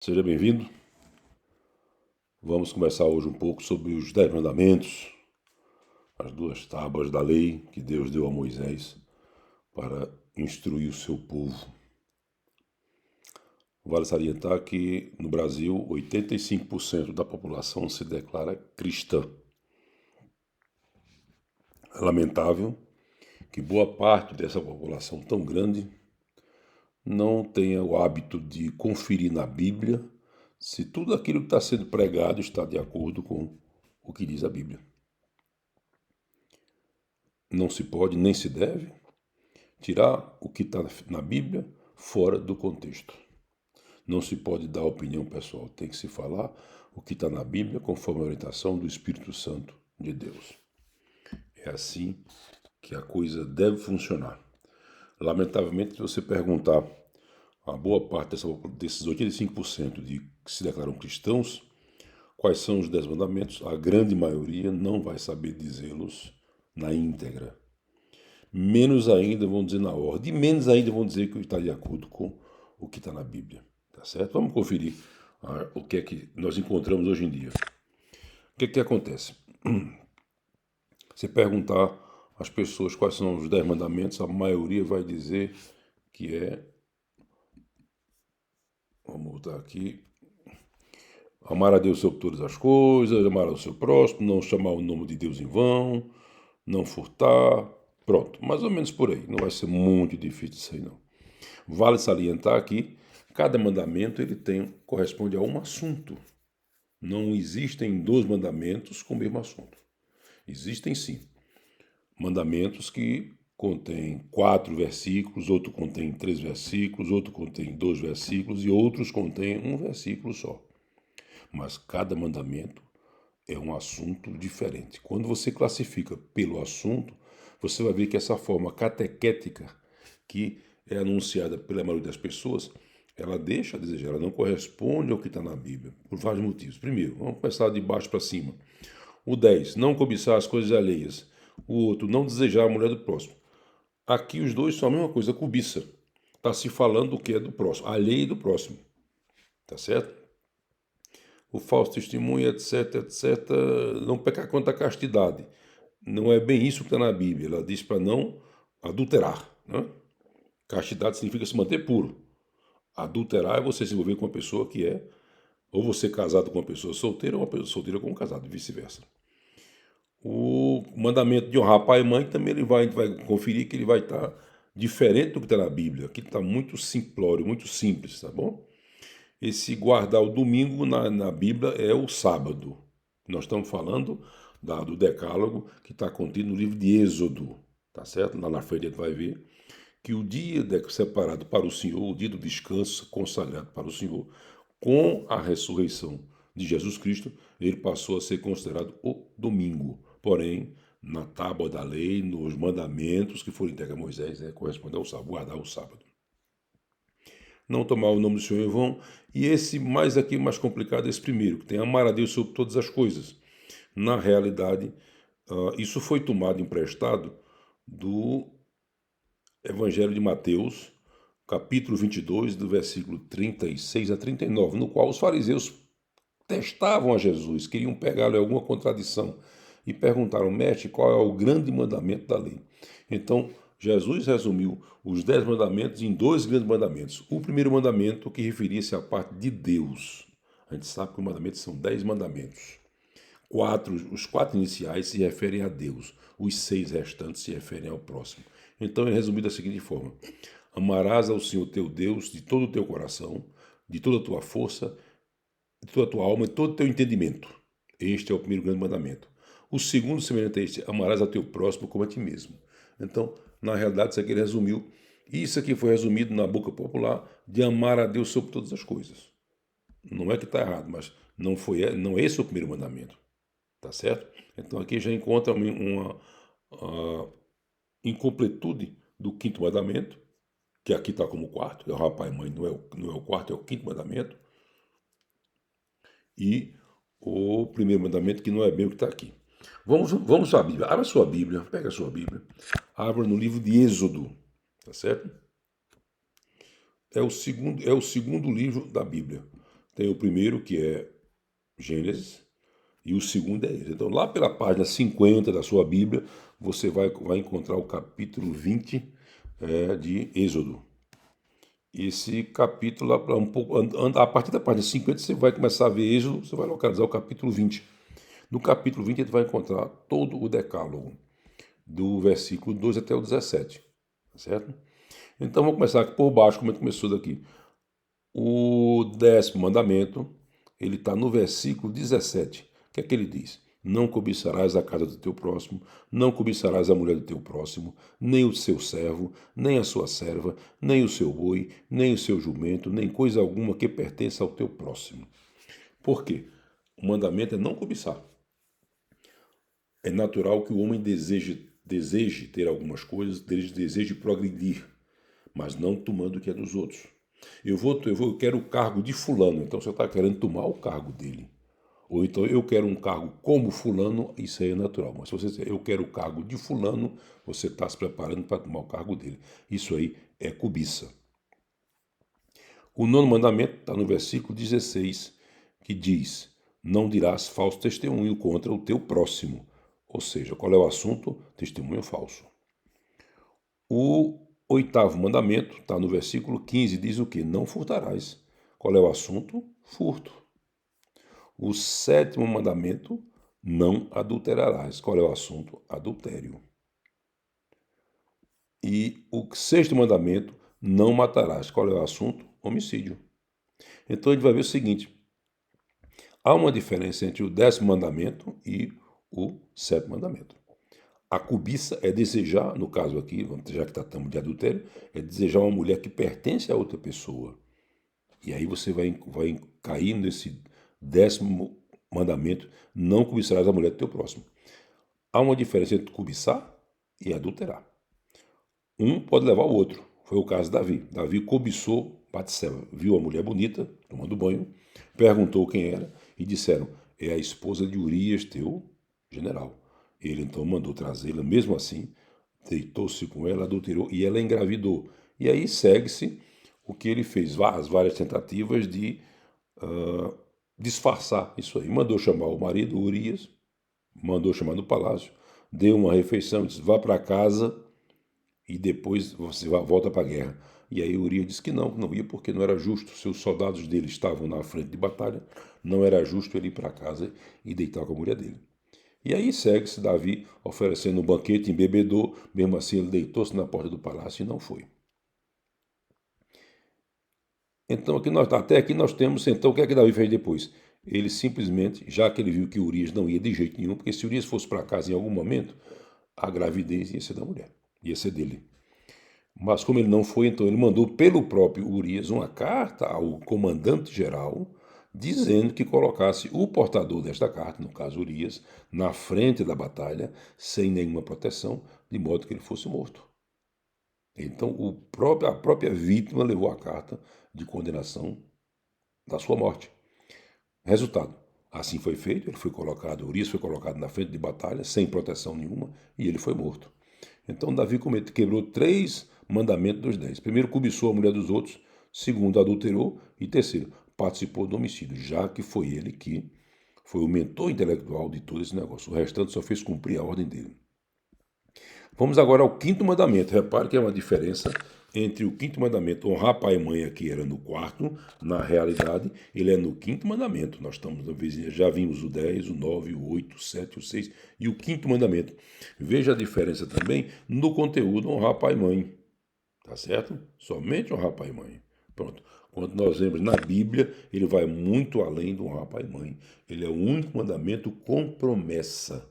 Seja bem-vindo. Vamos conversar hoje um pouco sobre os 10 mandamentos, as duas tábuas da lei que Deus deu a Moisés para instruir o seu povo. Vale salientar que no Brasil 85% da população se declara cristã. É lamentável que boa parte dessa população tão grande não tenha o hábito de conferir na Bíblia se tudo aquilo que está sendo pregado está de acordo com o que diz a Bíblia. Não se pode nem se deve tirar o que está na Bíblia fora do contexto. Não se pode dar opinião pessoal, tem que se falar o que está na Bíblia conforme a orientação do Espírito Santo de Deus. É assim que a coisa deve funcionar. Lamentavelmente, se você perguntar a boa parte desses 85% que se declaram cristãos, quais são os 10 mandamentos, a grande maioria não vai saber dizê-los na íntegra. Menos ainda vão dizer na ordem, e menos ainda vão dizer que está de acordo com o que está na Bíblia. Tá certo? Vamos conferir o que é que nós encontramos hoje em dia. O que é que acontece? Se perguntar às pessoas quais são os 10 mandamentos, a maioria vai dizer que é... Vamos voltar aqui. Amar a Deus sobre todas as coisas, amar ao seu próximo, não chamar o nome de Deus em vão, não furtar. Pronto, mais ou menos por aí. Não vai ser muito difícil isso aí, não. Vale salientar que cada mandamento corresponde a um assunto. Não existem 2 mandamentos com o mesmo assunto. Existem sim mandamentos que contêm 4 versículos, outro contém 3 versículos, outro contém 2 versículos e outros contêm um versículo só. Mas cada mandamento é um assunto diferente. Quando você classifica pelo assunto, você vai ver que essa forma catequética que é anunciada pela maioria das pessoas, ela deixa a desejar, ela não corresponde ao que está na Bíblia, por vários motivos. Primeiro, vamos começar de baixo para cima. O 10, não cobiçar as coisas alheias. O outro, não desejar a mulher do próximo. Aqui os dois são a mesma coisa, cobiça. Está se falando do que é do próximo, alheio do próximo. Tá certo? O falso testemunho, etc, etc. Não pecar contra a castidade. Não é bem isso que está na Bíblia. Ela diz para não adulterar. Né? Castidade significa se manter puro. Adulterar é você se envolver com uma pessoa que é ou você casado com uma pessoa solteira ou uma pessoa solteira com um casado, e vice-versa. O mandamento de honrar pai e mãe também ele vai conferir que ele vai estar diferente do que está na Bíblia. Aqui está muito simplório, muito simples, tá bom? Esse guardar o domingo na Bíblia é o sábado. Nós estamos falando do decálogo que está contido no livro de Êxodo, tá certo? Lá na frente a gente vai ver que o dia separado para o Senhor, o dia do descanso consagrado para o Senhor, com a ressurreição de Jesus Cristo, ele passou a ser considerado o domingo. Porém, na tábua da lei, nos mandamentos que foram entregues a Moisés, corresponde ao sábado, guardar o sábado. Não tomar o nome do Senhor em vão. E esse mais complicado é esse primeiro, que tem amar a Deus sobre todas as coisas. Na realidade, isso foi tomado emprestado do Evangelho de Mateus, capítulo 22, do versículo 36 a 39, no qual os fariseus testavam a Jesus, queriam pegá-lo em alguma contradição e perguntaram, mestre, qual é o grande mandamento da lei? Então, Jesus resumiu os 10 mandamentos em 2 grandes mandamentos. O primeiro mandamento que referia-se à parte de Deus. A gente sabe que os mandamentos são 10 mandamentos. Os 4 iniciais se referem a Deus. Os 6 restantes se referem ao próximo. Então é resumido da seguinte forma. Amarás ao Senhor teu Deus de todo o teu coração, de toda a tua força, de toda a tua alma e todo o teu entendimento. Este é o primeiro grande mandamento. O segundo, semelhante a este, amarás a teu próximo como a ti mesmo. Então, na realidade, isso aqui ele resumiu. Isso aqui foi resumido na boca popular de amar a Deus sobre todas as coisas. Não é que está errado, mas não é esse o primeiro mandamento. Tá certo? Então aqui já encontra uma incompletude do quinto mandamento, que aqui está como quarto, é o rapaz e mãe, não é o quarto, é o quinto mandamento. E o primeiro mandamento, que não é bem o que está aqui. Vamos à Bíblia. Abra sua Bíblia, pega a sua Bíblia. Abra no livro de Êxodo, tá certo? É o segundo livro da Bíblia. Tem o primeiro, que é Gênesis, e o segundo é Êxodo. Então, lá pela página 50 da sua Bíblia, você vai encontrar o capítulo 20 de Êxodo. Esse capítulo, um pouco, a partir da página 50, você vai começar a ver Êxodo, você vai localizar o capítulo 20. No capítulo 20, ele vai encontrar todo o decálogo, do versículo 2 até o 17, certo? Então, vamos começar aqui por baixo, como a gente começou daqui. O 10º mandamento, ele está no versículo 17. O que é que ele diz? Não cobiçarás a casa do teu próximo, não cobiçarás a mulher do teu próximo, nem o seu servo, nem a sua serva, nem o seu boi, nem o seu jumento, nem coisa alguma que pertença ao teu próximo. Por quê? O mandamento é não cobiçar. É natural que o homem deseje ter algumas coisas, deseje progredir, mas não tomando o que é dos outros. Eu quero o cargo de fulano, então você está querendo tomar o cargo dele. Ou então eu quero um cargo como fulano, isso aí é natural. Mas se você dizer eu quero o cargo de fulano, você está se preparando para tomar o cargo dele. Isso aí é cobiça. O 9º mandamento está no versículo 16, que diz: não dirás falso testemunho contra o teu próximo. Ou seja, qual é o assunto? Testemunho falso. O 8º mandamento está no versículo 15, diz o que? Não furtarás. Qual é o assunto? Furto. O 7º mandamento, não adulterarás. Qual é o assunto? Adultério. E o 6º mandamento, não matarás. Qual é o assunto? Homicídio. Então a gente vai ver o seguinte: há uma diferença entre o 10º mandamento e o 7º mandamento. A cobiça é desejar, no caso aqui, já que tratamos de adultério, é desejar uma mulher que pertence a outra pessoa. E aí você vai cair nesse 10º mandamento, não cobiçarás a mulher do teu próximo. Há uma diferença entre cobiçar e adulterar. Um pode levar o outro. Foi o caso de Davi. Davi cobiçou Batseba, viu a mulher bonita, tomando banho, perguntou quem era e disseram: é a esposa de Urias, teu general. Ele então mandou trazê-la, mesmo assim, deitou-se com ela, adulterou e ela engravidou. E aí segue-se o que ele fez, as várias tentativas de disfarçar isso aí. Mandou chamar o marido, Urias, mandou chamar no palácio, deu uma refeição, disse: vá para casa e depois você volta para a guerra. E aí Urias disse que não ia porque não era justo. Seus soldados dele estavam na frente de batalha, não era justo ele ir para casa e deitar com a mulher dele. E aí segue-se Davi oferecendo um banquete, embebedou, mesmo assim ele deitou-se na porta do palácio e não foi. Então até aqui nós temos, então o que é que Davi fez depois? Ele simplesmente, já que ele viu que Urias não ia de jeito nenhum, porque se Urias fosse para casa em algum momento, a gravidez ia ser da mulher, ia ser dele. Mas como ele não foi, então ele mandou pelo próprio Urias uma carta ao comandante-geral, dizendo que colocasse o portador desta carta, no caso Urias, na frente da batalha, sem nenhuma proteção, de modo que ele fosse morto. Então a própria vítima levou a carta de condenação da sua morte. Resultado, assim foi feito, Urias foi colocado na frente de batalha, sem proteção nenhuma, e ele foi morto. Então Davi quebrou 3 mandamentos dos 10. Primeiro, cobiçou a mulher dos outros. Segundo, adulterou. E terceiro, participou do homicídio, já que foi ele que foi o mentor intelectual de todo esse negócio. O restante só fez cumprir a ordem dele. Vamos agora ao 5º mandamento. Repare que é uma diferença entre o 5º mandamento, honrar pai e mãe, aqui era no 4º, na realidade, ele é no 5º mandamento. Nós estamos já vimos o 10, o 9, o 8, o 7, o 6 e o 5º mandamento. Veja a diferença também no conteúdo, honrar pai e mãe. Tá certo? Somente honrar pai e mãe. Pronto. Quando nós vemos na Bíblia, ele vai muito além do honrar pai e mãe. Ele é o único mandamento com promessa.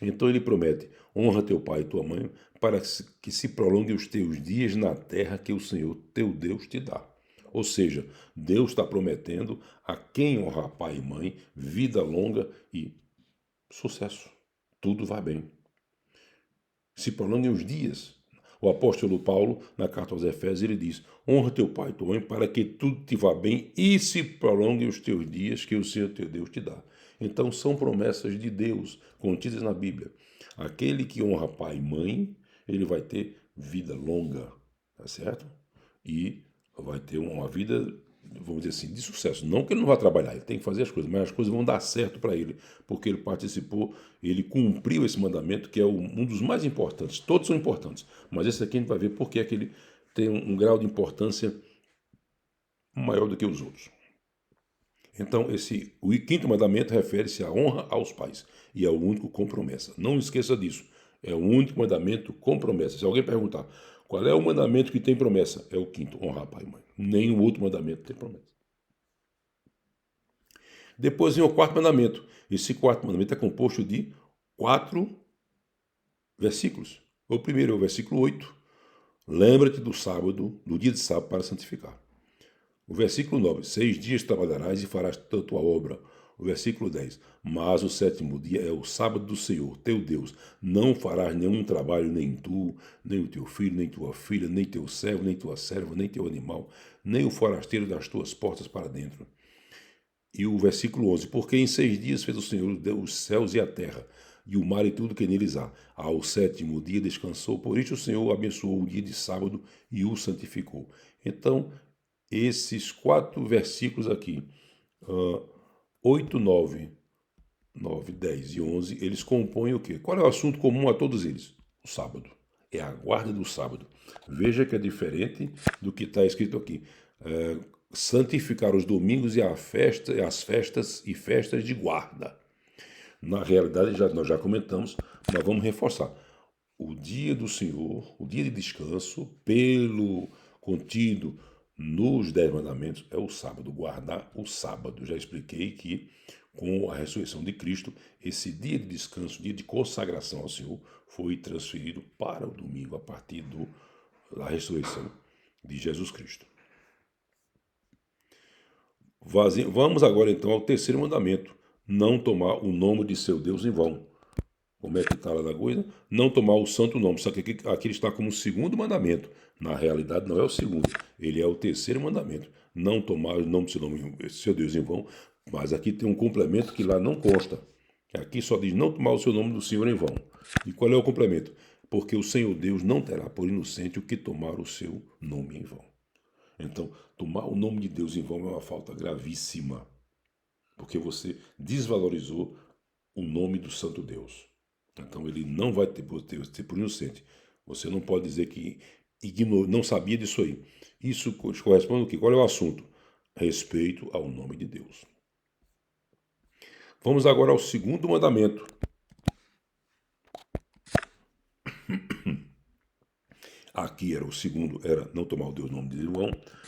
Então ele promete: honra teu pai e tua mãe, para que se prolonguem os teus dias na terra que o Senhor teu Deus te dá. Ou seja, Deus está prometendo a quem honrar pai e mãe vida longa e sucesso. Tudo vai bem. Se prolonguem os dias. O apóstolo Paulo, na carta aos Efésios, ele diz: honra teu pai e tua mãe para que tudo te vá bem e se prolonguem os teus dias que o Senhor teu Deus te dá. Então são promessas de Deus contidas na Bíblia. Aquele que honra pai e mãe, ele vai ter vida longa, tá certo? E vai ter uma vida vamos dizer assim, de sucesso. Não que ele não vá trabalhar, ele tem que fazer as coisas, mas as coisas vão dar certo para ele, porque ele participou, ele cumpriu esse mandamento, que é um dos mais importantes. Todos são importantes, mas esse aqui a gente vai ver porque é que ele tem um grau de importância maior do que os outros. Então, o quinto mandamento refere-se à honra aos pais, e é o único com promessa. Não esqueça disso. É o único mandamento com promessa. Se alguém perguntar qual é o mandamento que tem promessa, é o quinto, honrar pai e mãe. Nenhum outro mandamento tem promessa. Depois vem o quarto mandamento. Esse quarto mandamento é composto de 4 versículos. O primeiro é o versículo 8. Lembra-te do sábado, do dia de sábado, para santificar. O versículo 9, 6 dias trabalharás e farás toda a tua obra. O versículo 10, mas o sétimo dia é o sábado do Senhor, teu Deus. Não farás nenhum trabalho, nem tu, nem o teu filho, nem tua filha, nem teu servo, nem tua serva, nem teu animal, nem o forasteiro das tuas portas para dentro. E o versículo 11, porque em 6 dias fez o Senhor os céus e a terra, e o mar e tudo que neles há. Ao sétimo dia descansou, por isso o Senhor abençoou o dia de sábado e o santificou. Então, esses 4 versículos aqui, 8, 9, 10 e 11, eles compõem o quê? Qual é o assunto comum a todos eles? O sábado. É a guarda do sábado. Veja que é diferente do que está escrito aqui. Santificar os domingos e as festas e festas de guarda. Na realidade, nós já comentamos, mas vamos reforçar. O dia do Senhor, o dia de descanso, pelo contido nos 10 mandamentos, é o sábado, guardar o sábado. Já expliquei que com a ressurreição de Cristo, esse dia de descanso, dia de consagração ao Senhor, foi transferido para o domingo a partir da ressurreição de Jesus Cristo. Vamos agora então ao terceiro mandamento, não tomar o nome de seu Deus em vão. Como é que está lá na coisa? Não tomar o santo nome. Só que aqui ele está como o segundo mandamento. Na realidade, não é o segundo. Ele é o terceiro mandamento. Não tomar o nome do seu Deus em vão. Mas aqui tem um complemento que lá não consta. Aqui só diz não tomar o seu nome do Senhor em vão. E qual é o complemento? Porque o Senhor Deus não terá por inocente o que tomar o seu nome em vão. Então, tomar o nome de Deus em vão é uma falta gravíssima. Porque você desvalorizou o nome do Santo Deus. Então ele não vai ter por inocente. Você não pode dizer que não sabia disso aí. Isso corresponde ao quê? Qual é o assunto? Respeito ao nome de Deus. Vamos agora ao segundo mandamento. Aqui era o segundo, era não tomar o Deus nome de Deus,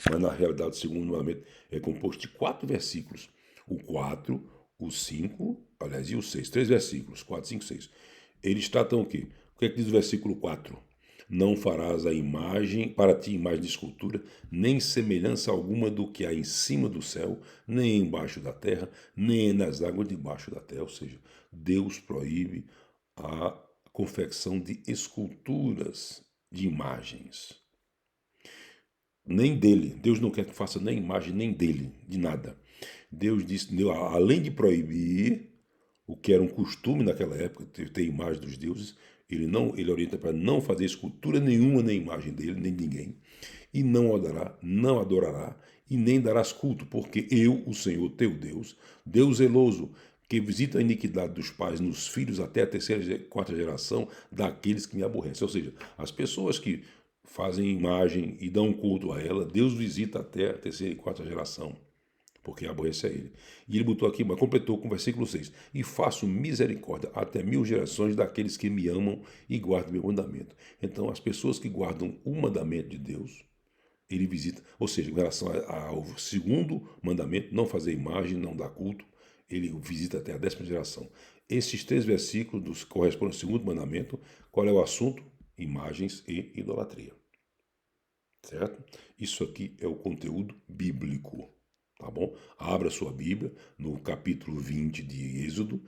mas na realidade o segundo mandamento é composto de 4 versículos. O 4, o 5, aliás, e o 6, 3 versículos, 4, 5, 6. Eles tratam o quê? O que é que diz o versículo 4? Não farás a imagem, para ti imagem de escultura, nem semelhança alguma do que há em cima do céu, nem embaixo da terra, nem nas águas debaixo da terra. Ou seja, Deus proíbe a confecção de esculturas, de imagens. Nem dele. Deus não quer que faça nem imagem, nem dele, de nada. Deus disse, além de proibir o que era um costume naquela época, ter imagem dos deuses, ele orienta para não fazer escultura nenhuma, nem imagem dele, nem de ninguém, e não adorará, e nem darás culto, porque eu, o Senhor teu Deus, Deus zeloso, que visita a iniquidade dos pais nos filhos até a terceira e quarta geração daqueles que me aborrecem. Ou seja, as pessoas que fazem imagem e dão culto a ela, Deus visita até a terceira e quarta geração, porque aborrece a ele. E ele botou aqui, mas completou com o versículo 6. E faço misericórdia até 1000 gerações daqueles que me amam e guardam meu mandamento. Então, as pessoas que guardam o mandamento de Deus, ele visita. Ou seja, em relação ao segundo mandamento, não fazer imagem, não dar culto, ele visita até a 10ª geração. Esses 3 versículos correspondem ao segundo mandamento. Qual é o assunto? Imagens e idolatria. Certo? Isso aqui é o conteúdo bíblico. Tá bom? Abra sua Bíblia no capítulo 20 de Êxodo.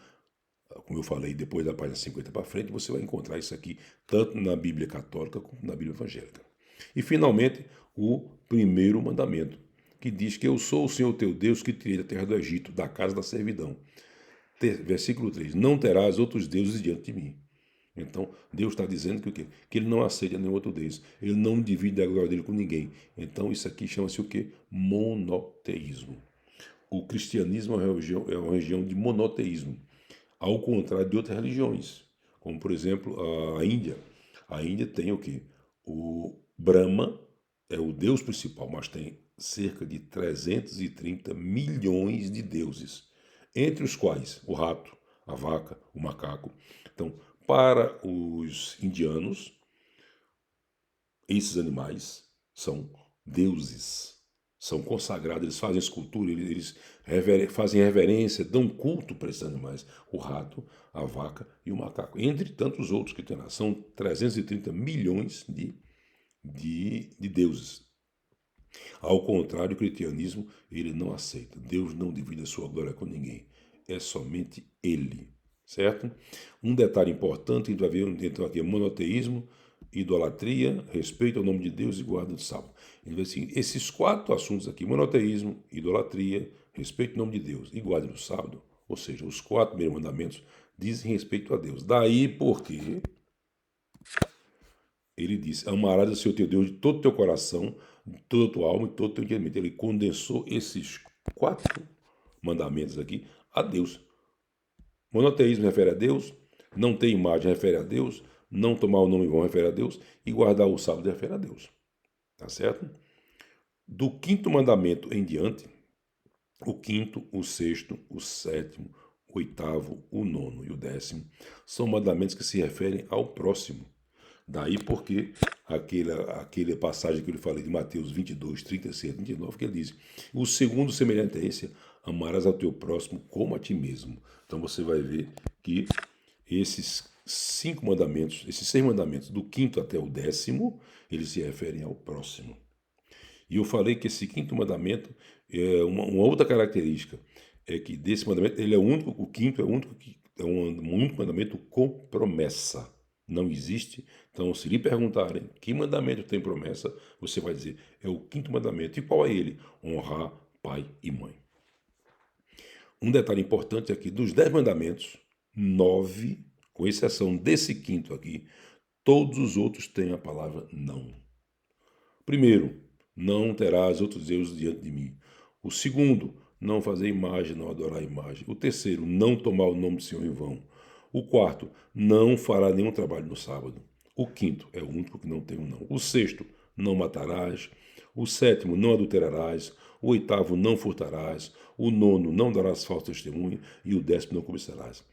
Como eu falei, depois da página 50 para frente, você vai encontrar isso aqui tanto na Bíblia católica como na Bíblia evangélica. E, finalmente, o primeiro mandamento, que diz que eu sou o Senhor teu Deus que tirei da terra do Egito, da casa da servidão. Versículo 3. Não terás outros deuses diante de mim. Então, Deus está dizendo que o quê? Que ele não aceita nenhum outro Deus. Ele não divide a glória dele com ninguém. Então, isso aqui chama-se o quê? Monoteísmo. O cristianismo é uma religião de monoteísmo, ao contrário de outras religiões, como, por exemplo, a Índia. A Índia tem o quê? O Brahma é o deus principal, mas tem cerca de 330 milhões de deuses, entre os quais o rato, a vaca, o macaco. Então, para os indianos, esses animais são deuses, são consagrados, eles fazem escultura, eles fazem reverência, dão culto para esses animais, o rato, a vaca e o macaco, entre tantos outros que tem lá. São 330 milhões de deuses. Ao contrário, o cristianismo, ele não aceita. Deus não divide a sua glória com ninguém. É somente ele, certo? Um detalhe importante, a gente vai ver então aqui, monoteísmo, idolatria, respeito ao nome de Deus e guarda do sábado. Assim, esses 4 assuntos aqui, monoteísmo, idolatria, respeito ao nome de Deus e guarda do sábado, ou seja, os 4 primeiros mandamentos dizem respeito a Deus. Daí porque ele disse, amarás o seu teu Deus de todo o teu coração, de toda a tua alma e de todo o teu entendimento. Ele condensou esses 4 mandamentos aqui a Deus. Monoteísmo refere a Deus, não ter imagem refere a Deus, não tomar o nome em vão refere a Deus e guardar o sábado refere a Deus. Tá certo? Do 5º mandamento em diante, o 5º, o 6º, o 7º, o 8º, o 9º e o 10º são mandamentos que se referem ao próximo. Daí porque aquele passagem que eu lhe falei de Mateus 22, 36, 39, que ele diz, o segundo semelhante a esse, amarás ao teu próximo como a ti mesmo. Então você vai ver que esses 5 mandamentos, esses 6 mandamentos, do 5º até o 10º, eles se referem ao próximo. E eu falei que esse 5º mandamento, é uma outra característica, é que desse mandamento, ele é o único, o 5º é o único, é um único mandamento com promessa. Não existe. Então, se lhe perguntarem que mandamento tem promessa, você vai dizer, é o 5º mandamento. E qual é ele? Honrar pai e mãe. Um detalhe importante é que dos 10 mandamentos, 9, com exceção desse 5º aqui, todos os outros têm a palavra não. Primeiro, não terás outros deuses diante de mim. O segundo, não fazer imagem, não adorar imagem. O terceiro, não tomar o nome do Senhor em vão. O quarto, não fará nenhum trabalho no sábado. O quinto, é o único que não tem um não. O sexto, não matarás. O sétimo, não adulterarás. O oitavo, não furtarás. O nono, não darás falso testemunho. E o 10º, não cobiçarás.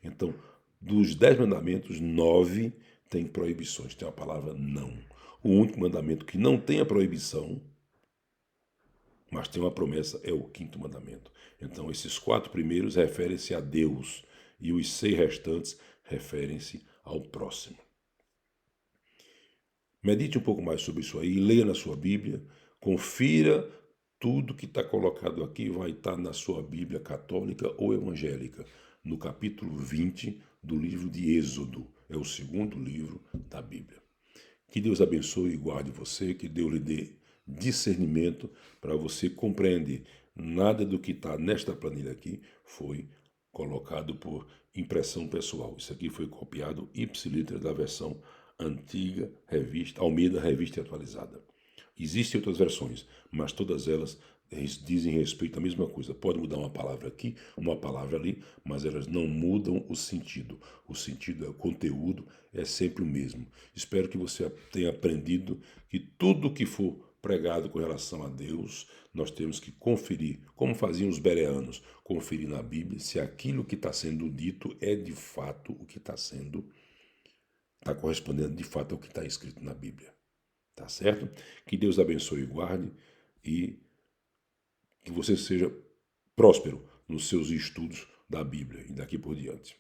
Então, dos 10 mandamentos, 9 tem proibições, tem a palavra não. O único mandamento que não tem a proibição, mas tem uma promessa, é o 5º mandamento. Então, esses 4 primeiros referem-se a Deus e os 6 restantes referem-se ao próximo. Medite um pouco mais sobre isso aí, leia na sua Bíblia, confira tudo que está colocado aqui, vai estar na sua Bíblia católica ou evangélica, no capítulo 20 do livro de Êxodo. É o 2º livro da Bíblia. Que Deus abençoe e guarde você, que Deus lhe dê discernimento para você compreender. Nada do que está nesta planilha aqui foi colocado por impressão pessoal. Isso aqui foi copiado ipsiliter da versão antiga, revista, Almeida Revista Atualizada. Existem outras versões, mas todas elas dizem respeito à mesma coisa. Pode mudar uma palavra aqui, uma palavra ali, mas elas não mudam o sentido. O sentido, o conteúdo é sempre o mesmo. Espero que você tenha aprendido que tudo que for pregado com relação a Deus, nós temos que conferir, como faziam os bereanos, conferir na Bíblia se aquilo que está sendo dito é de fato o que está correspondendo de fato ao que está escrito na Bíblia. Tá certo? Que Deus abençoe e guarde e que você seja próspero nos seus estudos da Bíblia e daqui por diante.